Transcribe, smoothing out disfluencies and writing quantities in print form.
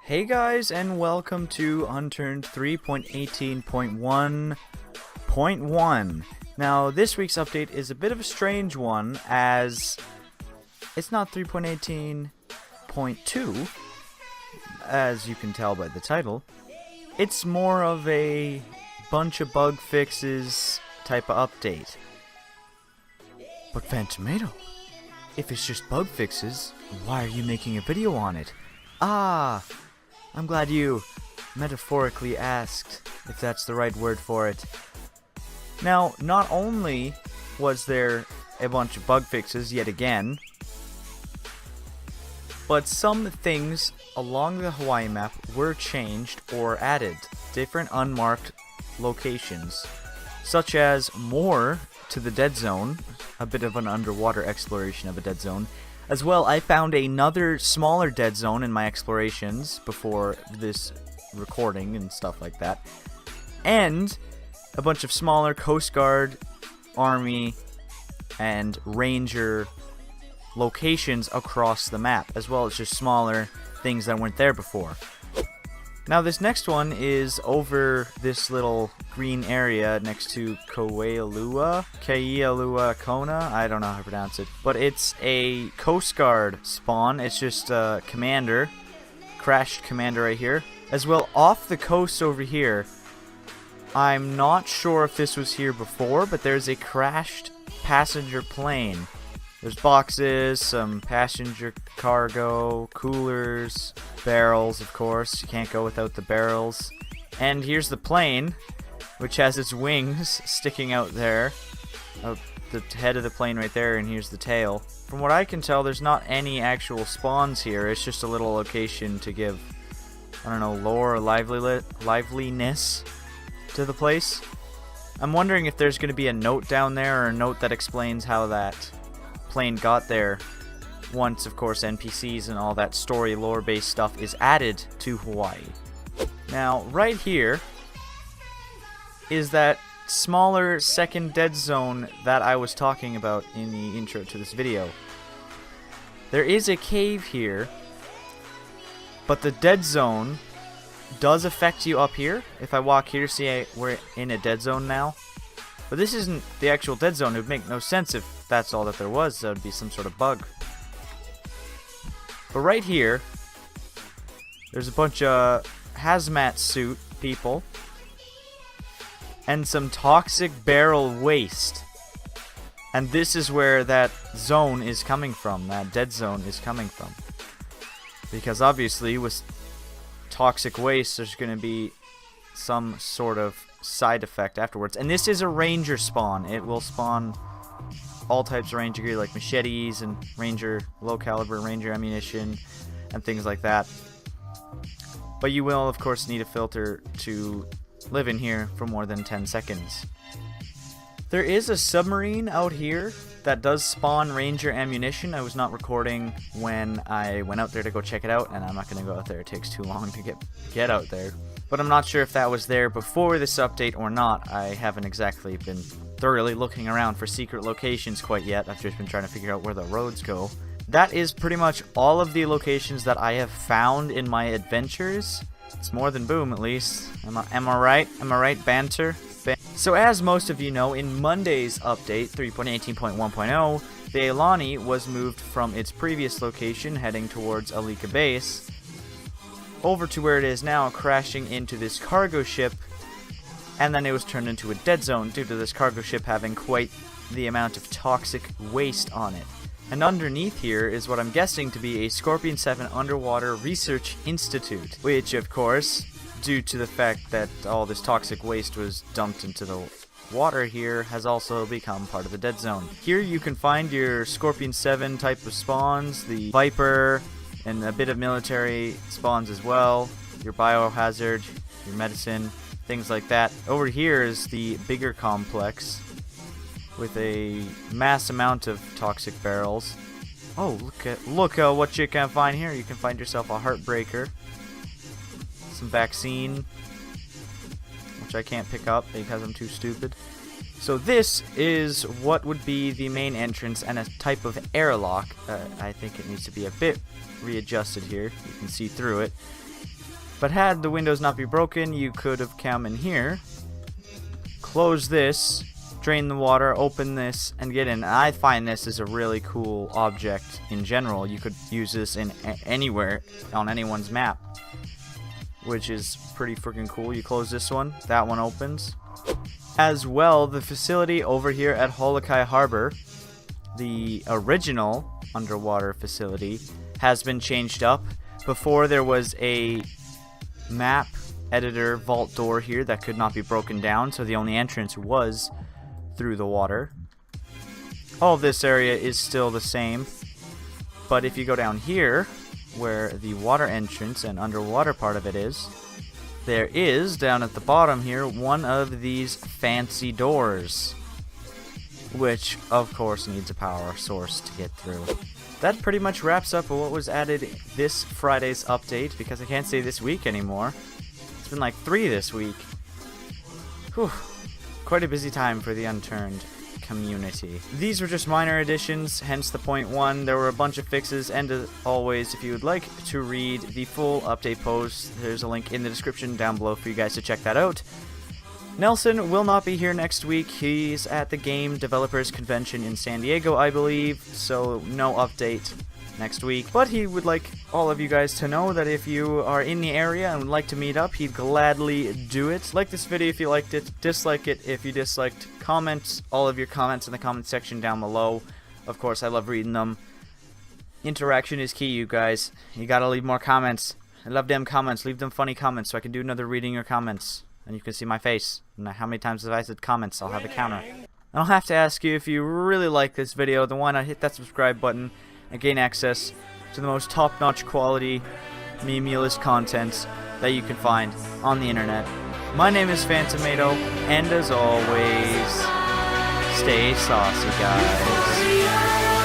Hey guys, and welcome to Unturned 3.18.1.1. Now, this week's update is a bit of a strange one, as it's not 3.18.2, as you can tell by the title. It's more of a bunch of bug fixes type of update. But Phantomato, if it's just bug fixes, why are you making a video on it? I'm glad you metaphorically asked if that's the right word for it. Now, not only was there a bunch of bug fixes yet again, but some things along the Hawaii map were changed or added. Different unmarked locations, such as more to the Deadzone, a bit of an underwater exploration of a Deadzone. As well, I found another smaller Deadzone in my explorations before this recording and stuff like that. And a bunch of smaller Coast Guard, Army, and Ranger locations across the map, as well as just smaller things that weren't there before. Now this next one is over this little green area next to Kealua Kona, I don't know how to pronounce it, but it's a Coast Guard spawn. It's just a commander, crashed commander right here. As well, off the coast over here, I'm not sure if this was here before, but there's a crashed passenger plane. There's boxes, some passenger cargo, coolers, barrels, of course. You can't go without the barrels. And here's the plane, which has its wings sticking out there. The head of the plane right there, and here's the tail. From what I can tell, there's not any actual spawns here. It's just a little location to give, I don't know, lore or liveliness to the place. I'm wondering if there's going to be a note down there, or a note that explains how that plane got there once, of course, NPCs and all that story lore based stuff is added to Hawaii. Now right here is that smaller second Deadzone that I was talking about in the intro to this video. There is a cave here, but the Deadzone does affect you up here. If I walk here, see, we're in a Deadzone now. But this isn't the actual Deadzone. It would make no sense if that's all that there was. That would be some sort of bug. But right here, there's a bunch of hazmat suit people and some toxic barrel waste. And this is where that zone is coming from, that Deadzone is coming from. Because obviously with toxic waste, there's going to be some sort of side effect afterwards. And this is a ranger spawn. It will spawn all types of ranger gear, like machetes and ranger, low caliber ranger ammunition and things like that. But you will, of course, need a filter to live in here for more than 10 seconds. There is a submarine out here that does spawn ranger ammunition. I was not recording when I went out there to go check it out, and I'm not going to go out there. It takes too long to get out there. But I'm not sure if that was there before this update or not. I haven't exactly been thoroughly looking around for secret locations quite yet. I've just been trying to figure out where the roads go. That is pretty much all of the locations that I have found in my adventures. It's more than boom, at least. Am I right? Am I right, banter? So as most of you know, in Monday's update, 3.18.1.0, the Ailani was moved from its previous location, heading towards Alika Base, over to where it is now, crashing into this cargo ship, and then it was turned into a Deadzone due to this cargo ship having quite the amount of toxic waste on it. And underneath here is what I'm guessing to be a Scorpion 7 Underwater Research Institute, which, of course, due to the fact that all this toxic waste was dumped into the water here, has also become part of the Deadzone. Here you can find your Scorpion 7 type of spawns, the Viper, and a bit of military spawns as well, your biohazard, your medicine, things like that. Over here is the bigger complex with a mass amount of toxic barrels. Oh, look at what you can find here. You can find yourself a Heartbreaker, some vaccine, which I can't pick up because I'm too stupid. So this is what would be the main entrance and a type of airlock. I think it needs to be a bit readjusted here. You can see through it. But had the windows not be broken, you could have come in here, close this, drain the water, open this, and get in. And I find this is a really cool object in general. You could use this in anywhere on anyone's map, which is pretty freaking cool. You close this one, that one opens. As well, the facility over here at Holokai Harbor, the original underwater facility, has been changed up. Before, there was a map editor vault door here that could not be broken down, so the only entrance was through the water. All of this area is still the same, but if you go down here, where the water entrance and underwater part of it is, there is, down at the bottom here, one of these fancy doors, which of course needs a power source to get through. That pretty much wraps up what was added this Friday's update, because I can't say this week anymore. It's been like 3 this week. Whew. Quite a busy time for the Unturned community. These were just minor additions, hence the 0.1. There were a bunch of fixes, and as always, if you would like to read the full update post, there's a link in the description down below for you guys to check that out. Nelson will not be here next week. He's at the Game Developers Convention in San Diego, I believe, so no update next week. But he would like all of you guys to know that if you are in the area and would like to meet up, he'd gladly do it. Like this video if you liked it, dislike it if you disliked. Comment all of your comments in the comment section down below. Of course, I love reading them. Interaction is key, you guys. You gotta leave more comments. I love them comments. Leave them funny comments so I can do another reading your comments. And you can see my face. And how many times have I said comments? I'll have a counter. I'll have to ask you, if you really like this video, then why not hit that subscribe button and gain access to the most top-notch quality, meme-less content that you can find on the internet. My name is Phantomato, and as always, stay saucy, guys.